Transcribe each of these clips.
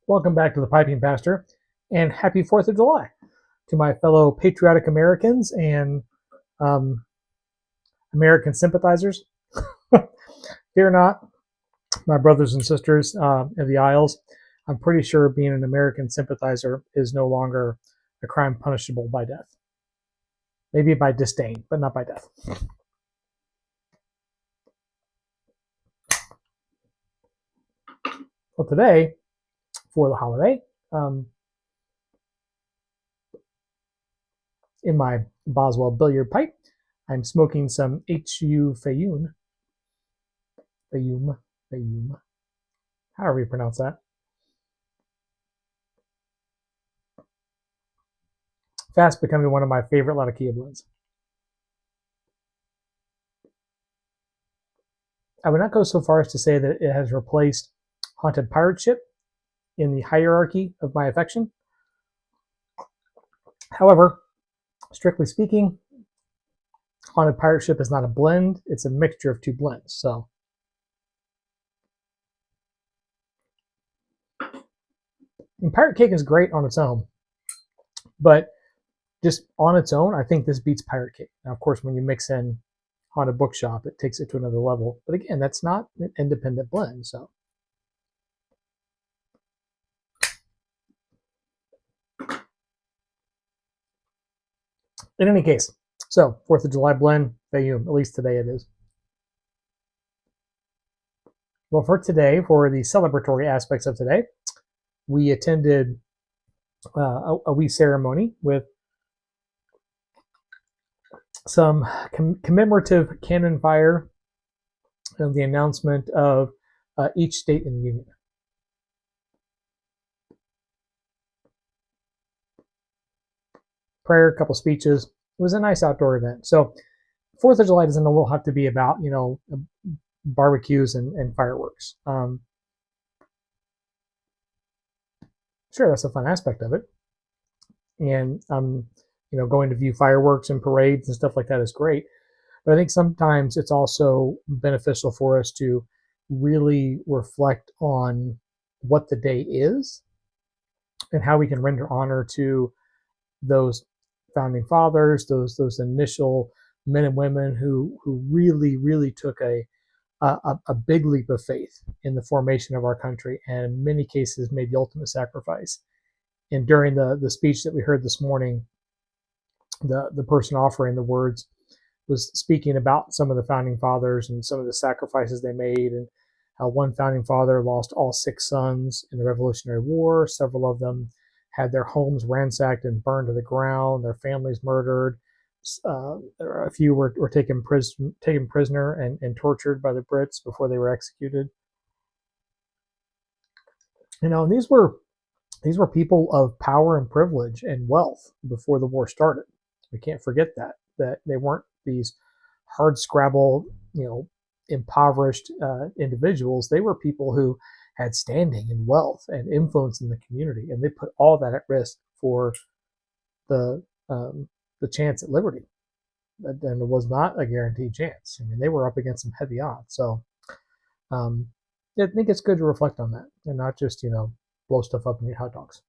Welcome back to the Piping Pastor, and happy 4th of July to my fellow patriotic Americans and um, American sympathizers. Fear not, my brothers and sisters of the Isles. I'm pretty sure being an American sympathizer is no longer a crime punishable by death. Maybe by disdain, but not by death. Well, today, for the holiday, in my Boswell billiard pipe, I'm smoking some HU Fayum, however you pronounce that. Fast becoming one of my favorite Latakia blends. I would not go so far as to say that it has replaced Haunted Pirate Ship in the hierarchy of my affection. However, strictly speaking, Haunted Pirate Ship is not a blend, it's a mixture of two blends. So, and Pirate Cake is great on its own, but just on its own, I think this beats Pirate Cake. Now, of course, when you mix in Haunted Bookshop, it takes it to another level. But again, that's not an independent blend. So, in any case, so 4th of July blend, Fayum, at least today it is. Well, for today, for the celebratory aspects of today, we attended a wee ceremony with some commemorative cannon fire of the announcement of each state in the Union. Prayer, a couple speeches. It was a nice outdoor event. So 4th of July doesn't all have to be about, barbecues and fireworks. Sure, that's a fun aspect of it. And, going to view fireworks and parades and stuff like that is great. But I think sometimes it's also beneficial for us to really reflect on what the day is and how we can render honor to those founding fathers, those initial men and women who really took a big leap of faith in the formation of our country, and in many cases made the ultimate sacrifice. And during the speech that we heard this morning, the person offering the words was speaking about some of the founding fathers and some of the sacrifices they made, and how one founding father lost all 6 sons in the Revolutionary War. Several of them had their homes ransacked and burned to the ground, their families murdered. A few were taken prisoner and tortured by the Brits before they were executed. And these were people of power and privilege and wealth before the war started. We can't forget that they weren't these hard scrabble, impoverished individuals. They were people who had standing and wealth and influence in the community, and they put all that at risk for the chance at liberty. And it was not a guaranteed chance. I mean, they were up against some heavy odds. So I think it's good to reflect on that and not just blow stuff up and eat hot dogs.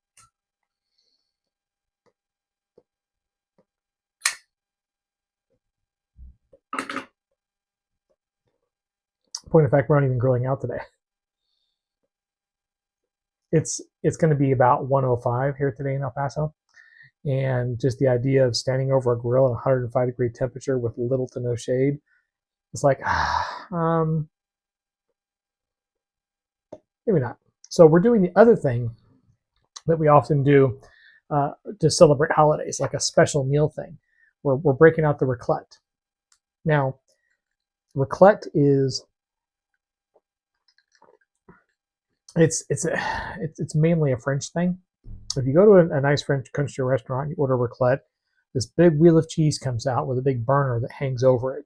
Point of fact, we're not even grilling out today. It's going to be about 105 here today in El Paso, and just the idea of standing over a grill at 105-degree temperature with little to no shade, it's like, maybe not. So we're doing the other thing that we often do to celebrate holidays, like a special meal thing. We're breaking out the raclette. Now, raclette is it's mainly a French thing. If you go to a nice French country restaurant, you order raclette, this big wheel of cheese comes out with a big burner that hangs over it.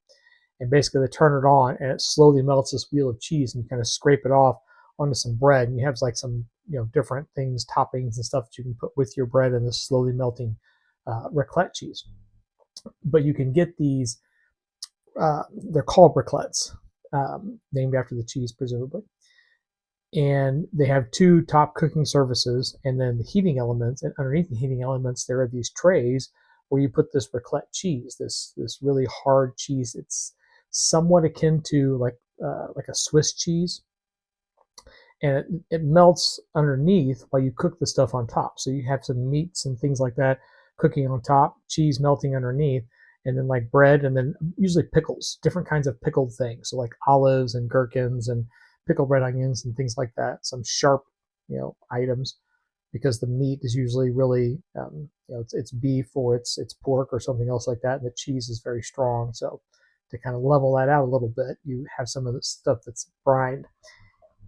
And basically they turn it on and it slowly melts this wheel of cheese, and you kind of scrape it off onto some bread. And you have like some, different things, toppings and stuff that you can put with your bread and this slowly melting raclette cheese. But you can get these, they're called raclettes, named after the cheese, presumably. and they have two top cooking surfaces, and then the heating elements. And underneath the heating elements, there are these trays where you put this raclette cheese, this really hard cheese. It's somewhat akin to like a Swiss cheese, and it melts underneath while you cook the stuff on top. So you have some meats and things like that cooking on top, cheese melting underneath, and then like bread, and then usually pickles, different kinds of pickled things. So like olives and gherkins and pickled red onions and things like that. Some sharp, items, because the meat is usually really, it's beef or it's pork or something else like that, and the cheese is very strong. So to kind of level that out a little bit, you have some of the stuff that's brined.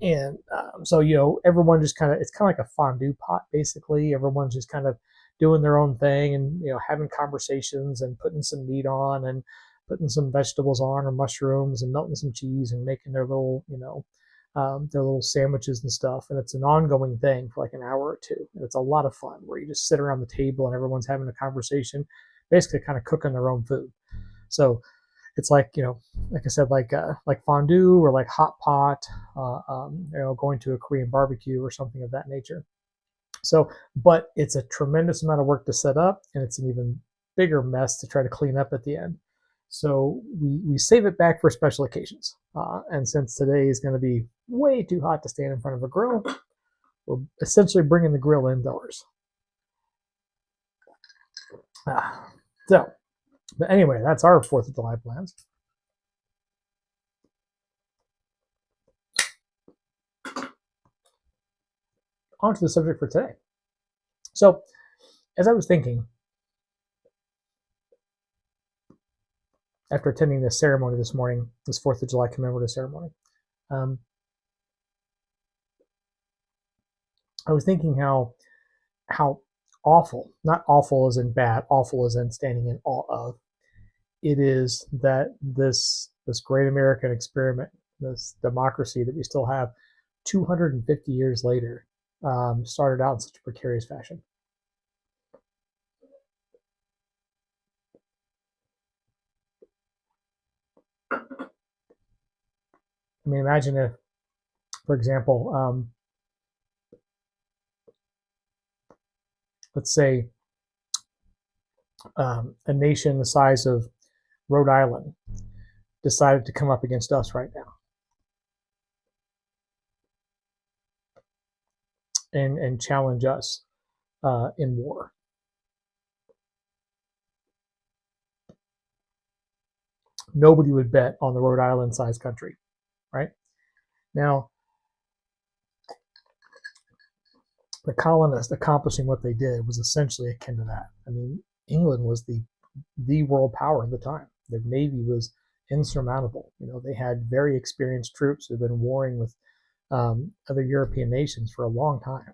And so, everyone just kind of, it's kind of like a fondue pot, basically. Everyone's just kind of doing their own thing, and, having conversations and putting some meat on and putting some vegetables on or mushrooms and melting some cheese and making their little sandwiches and stuff. And it's an ongoing thing for like an hour or two. And it's a lot of fun where you just sit around the table and everyone's having a conversation, basically kind of cooking their own food. So it's like, like I said, like fondue or like hot pot, going to a Korean barbecue or something of that nature. So, but it's a tremendous amount of work to set up, and it's an even bigger mess to try to clean up at the end. So we save it back for special occasions. And since today is going to be way too hot to stand in front of a grill, we're essentially bringing the grill indoors. So, but anyway, that's our 4th of July plans. On to the subject for today. So, as I was thinking, after attending this ceremony this morning, this 4th of July commemorative ceremony, I was thinking how awful, not awful as in bad, awful as in standing in awe of, it is that this great American experiment, this democracy that we still have 250 years later, started out in such a precarious fashion. I mean, imagine if, for example, let's say a nation the size of Rhode Island decided to come up against us right now and challenge us in war. Nobody would bet on the Rhode Island-sized country, right? Now, the colonists accomplishing what they did was essentially akin to that. I mean, England was the world power at the time. Their navy was insurmountable. They had very experienced troops who had been warring with other European nations for a long time.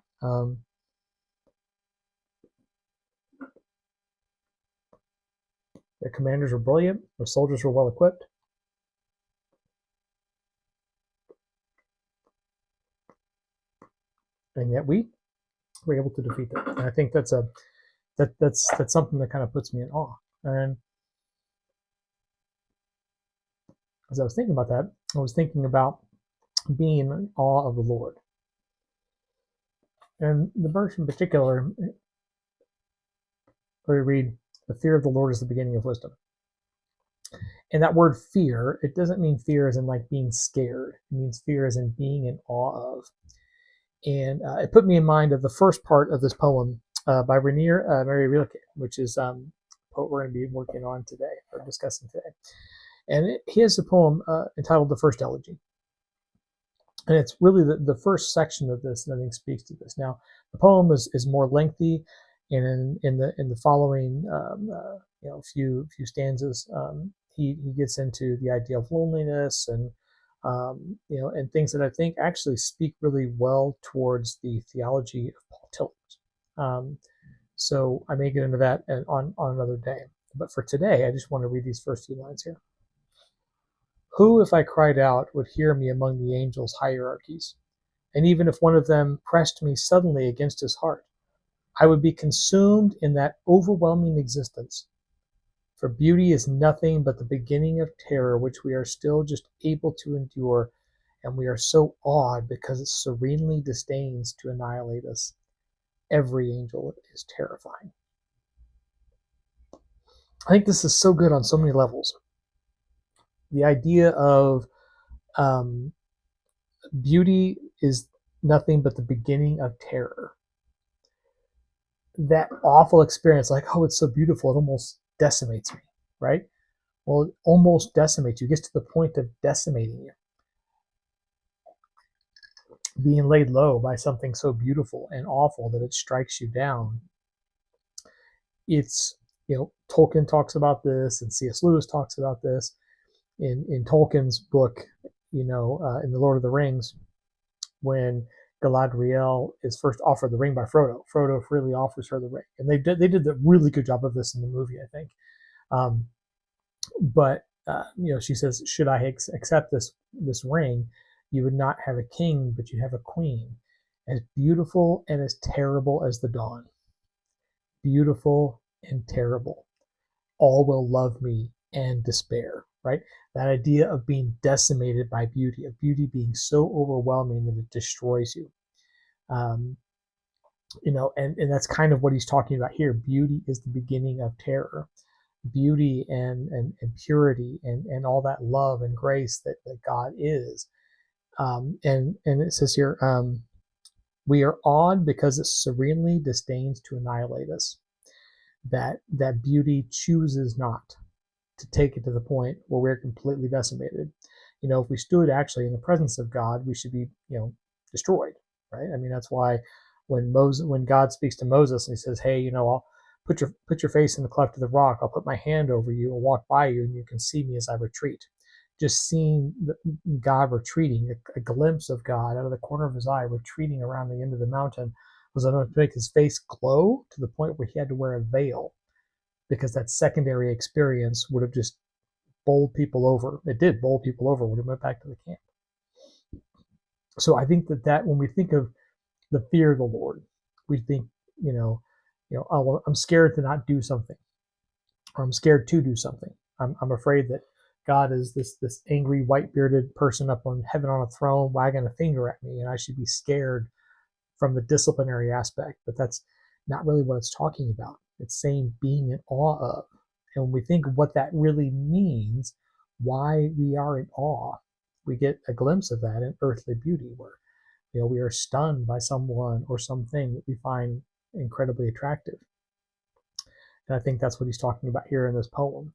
Their commanders were brilliant. Their soldiers were well equipped. And yet we were able to defeat them. And I think that's something that kind of puts me in awe. And as I was thinking about that, I was thinking about being in awe of the Lord. And the verse in particular, where we read, "The fear of the Lord is the beginning of wisdom." And that word fear, it doesn't mean fear as in like being scared. It means fear as in being in awe of. And it put me in mind of the first part of this poem by Rainier Mary Rilke, which is a poet we're going to be working on today, or discussing today. And he has a poem entitled "The First Elegy." And it's really the first section of this that I think speaks to this. Now, the poem is more lengthy, and in the following few stanzas, he gets into the idea of loneliness and and things that I think actually speak really well towards the theology of Paul Tillich. So I may get into that on another day. But for today, I just want to read these first few lines here. "Who, if I cried out, would hear me among the angels' hierarchies? And even if one of them pressed me suddenly against his heart, I would be consumed in that overwhelming existence. For beauty is nothing but the beginning of terror which we are still just able to endure and we are so awed because it serenely disdains to annihilate us. Every angel is terrifying. I think this is so good on so many levels. The idea of um, beauty is nothing but the beginning of terror. That awful experience, like, oh, it's so beautiful, it almost decimates me, right? Well, it almost decimates you. It gets to the point of decimating you. Being laid low by something so beautiful and awful that it strikes you down. It's, Tolkien talks about this, and C.S. Lewis talks about this in Tolkien's book, in The Lord of the Rings, when Galadriel is first offered the ring by Frodo. Frodo freely offers her the ring, and they did a really good job of this in the movie, I think. But she says, "Should I accept this ring, you would not have a king, but you have a queen, as beautiful and as terrible as the dawn. Beautiful and terrible. All will love me and despair." Right? That idea of being decimated by beauty, of beauty being so overwhelming that it destroys you. And that's kind of what he's talking about here. Beauty is the beginning of terror. Beauty and purity and all that love and grace that God is. And it says here, we are awed because it serenely disdains to annihilate us. That beauty chooses not to take it to the point where we're completely decimated. If we stood actually in the presence of God, we should be, destroyed, right? I mean, that's why when God speaks to Moses and he says, "Hey, I'll put your face in the cleft of the rock. I'll put my hand over you and walk by you, and you can see me as I retreat." Just seeing God retreating, a glimpse of God out of the corner of his eye, retreating around the end of the mountain, was enough to make his face glow to the point where he had to wear a veil, because that secondary experience would have just bowled people over. It did bowl people over when it went back to the camp. So I think that when we think of the fear of the Lord, we think, oh, well, I'm scared to not do something, or I'm scared to do something. I'm afraid that God is this angry white-bearded person up on heaven on a throne wagging a finger at me, and I should be scared from the disciplinary aspect. But that's not really what it's talking about. It's saying being in awe of. And when we think of what that really means, why we are in awe, we get a glimpse of that in earthly beauty, where we are stunned by someone or something that we find incredibly attractive. And I think that's what he's talking about here in this poem.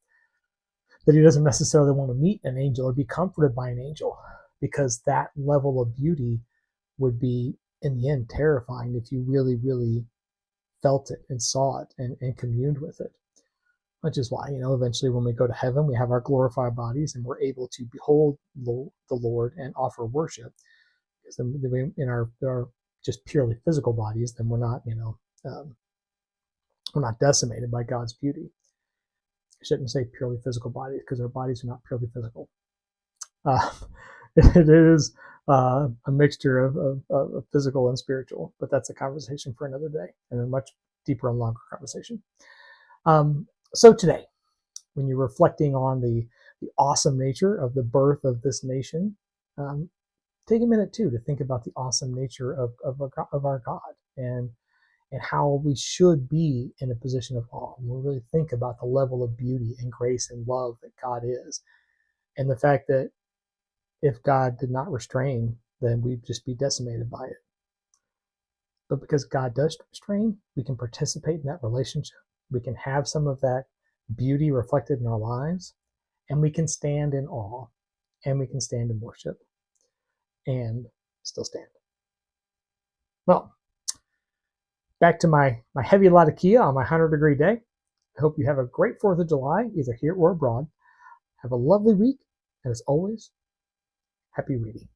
That he doesn't necessarily want to meet an angel or be comforted by an angel, because that level of beauty would be, in the end, terrifying if you really, really felt it and saw it and communed with it. Which is why, eventually when we go to heaven, we have our glorified bodies and we're able to behold the Lord and offer worship. Because then in our just purely physical bodies, then we're not, we're not decimated by God's beauty. I shouldn't say purely physical bodies, because our bodies are not purely physical. It is a mixture of physical and spiritual, but that's a conversation for another day, and a much deeper and longer conversation. So today, when you're reflecting on the awesome nature of the birth of this nation, take a minute too to think about the awesome nature of our God, and how we should be in a position of awe. We'll really think about the level of beauty and grace and love that God is, and the fact that if God did not restrain, then we'd just be decimated by it. But because God does restrain, we can participate in that relationship. We can have some of that beauty reflected in our lives, and we can stand in awe, and we can stand in worship, and still stand. Well, back to my heavy latakia on my 100-degree day. I hope you have a great 4th of July, either here or abroad. Have a lovely week, and as always, happy reading.